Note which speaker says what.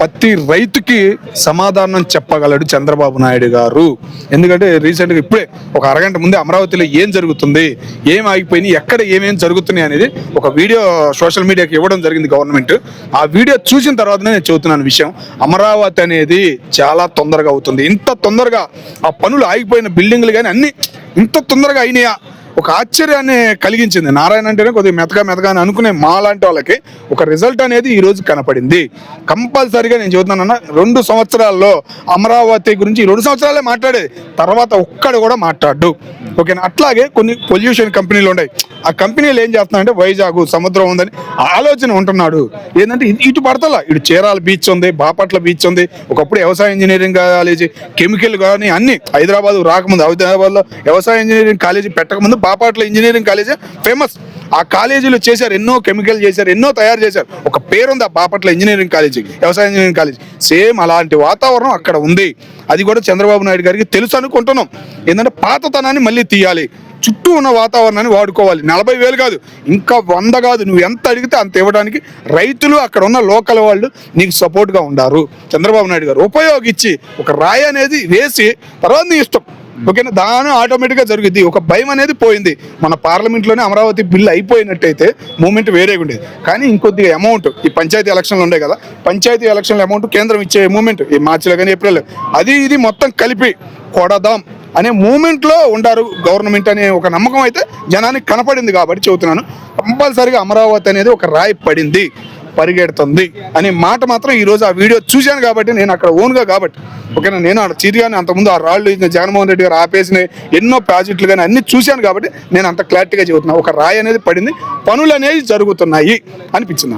Speaker 1: ప్రతి రైతుకి సమాధానం చెప్పగలడు చంద్రబాబు నాయుడు గారు. ఎందుకంటే రీసెంట్గా ఇప్పుడే ఒక అరగంట ముందే అమరావతిలో ఏం జరుగుతుంది, ఏం ఆగిపోయింది, ఎక్కడ ఏమేం జరుగుతున్నాయి అనేది ఒక వీడియో సోషల్ మీడియాకి ఇవ్వడం జరిగింది గవర్నమెంట్. ఆ వీడియో చూసిన తర్వాతనే నేను చెబుతున్నాను విషయం. అమరావతి అనేది చాలా తొందరగా అవుతుంది. ఇంత తొందరగా ఆ పనులు ఆగిపోయిన బిల్డింగ్లు కానీ అన్ని ఇంత తొందరగా అయినాయా ఒక ఆశ్చర్యాన్ని కలిగించింది. నారాయణ అంటేనే కొద్దిగా మెతగా అని అనుకునే మా లాంటి వాళ్ళకి ఒక రిజల్ట్ అనేది ఈ రోజు కనపడింది. కంపల్సరీగా నేను చెబుతున్నానన్న 2 సంవత్సరాల్లో అమరావతి గురించి 2 సంవత్సరాలే మాట్లాడేది, తర్వాత ఒక్కడు కూడా మాట్లాడు. ఓకేనా? అట్లాగే కొన్ని పొల్యూషన్ కంపెనీలు ఉన్నాయి. ఆ కంపెనీలు ఏం చేస్తున్నాయంటే వైజాగ్ సముద్రం ఉందని ఆలోచన ఉంటున్నాడు. ఏంటంటే ఇటు పడతలా, ఇటు చీరాల బీచ్ ఉంది, బాపట్ల బీచ్ ఉంది, ఒకప్పుడు వ్యవసాయ ఇంజనీరింగ్ కాలేజీ, కెమికల్ కానీ అన్ని హైదరాబాద్ రాకముందు హైదరాబాద్లో వ్యవసాయ ఇంజనీరింగ్ కాలేజీ పెట్టకముందు బాపట్ల ఇంజనీరింగ్ కాలేజీ ఫేమస్. ఆ కాలేజీలో చేశారు, ఎన్నో కెమికల్ చేశారు, ఎన్నో తయారు చేశారు. ఒక పేరుంది ఆ బాపట్ల ఇంజనీరింగ్ కాలేజీకి, వ్యవసాయ ఇంజనీరింగ్ కాలేజీ. సేమ్ అలాంటి వాతావరణం అక్కడ ఉంది. అది కూడా చంద్రబాబు నాయుడు గారికి తెలుసు అనుకుంటున్నాం. ఏంటంటే పాతతనాన్ని మళ్ళీ తీయాలి, చుట్టూ ఉన్న వాతావరణాన్ని వాడుకోవాలి. 40,000 కాదు, ఇంకా 100 కాదు, నువ్వు ఎంత అడిగితే అంత ఇవ్వడానికి రైతులు అక్కడ ఉన్న లోకల్ వాళ్ళు నీకు సపోర్ట్గా ఉండారు. చంద్రబాబు నాయుడు గారు ఉపయోగించి ఒక రాయి అనేది వేసి తర్వాత నీ ఇష్టం. ఓకేనా? దాని ఆటోమేటిక్గా జరుగుద్ది. ఒక భయం అనేది పోయింది. మన పార్లమెంట్లోనే అమరావతి బిల్లు అయిపోయినట్టయితే మూమెంట్ వేరేగా ఉండేది. కానీ ఇంకొద్దిగా అమౌంట్ ఈ పంచాయతీ ఎలక్షన్లు ఉండే కదా, పంచాయతీ ఎలక్షన్ల అమౌంట్ కేంద్రం ఇచ్చే మూమెంట్ ఈ మార్చిలో కానీ ఏప్రిల్ అది ఇది మొత్తం కలిపి కొడదాం అనే మూమెంట్లో ఉండారు గవర్నమెంట్ అనే ఒక నమ్మకం అయితే జనానికి కనపడింది. కాబట్టి చెబుతున్నాను, కంపల్సరీగా అమరావతి అనేది ఒక రాయి పడింది, పరిగెడుతుంది అనే మాట మాత్రం ఈరోజు ఆ వీడియో చూశాను కాబట్టి నేను అక్కడ ఓన్గా కాబట్టి. ఓకేనా? నేను ఆ చీరియాని అంతకుముందు ఆ రాళ్ళు జగన్మోహన్ రెడ్డి గారు ఆపేసిన ఎన్నో ప్రాజెక్టులు కానీ అన్ని చూశాను కాబట్టి నేను అంత క్లారిటీగా చెబుతున్నాను. ఒక రాయి అనేది పడింది, పనులు అనేవి జరుగుతున్నాయి అనిపించింది.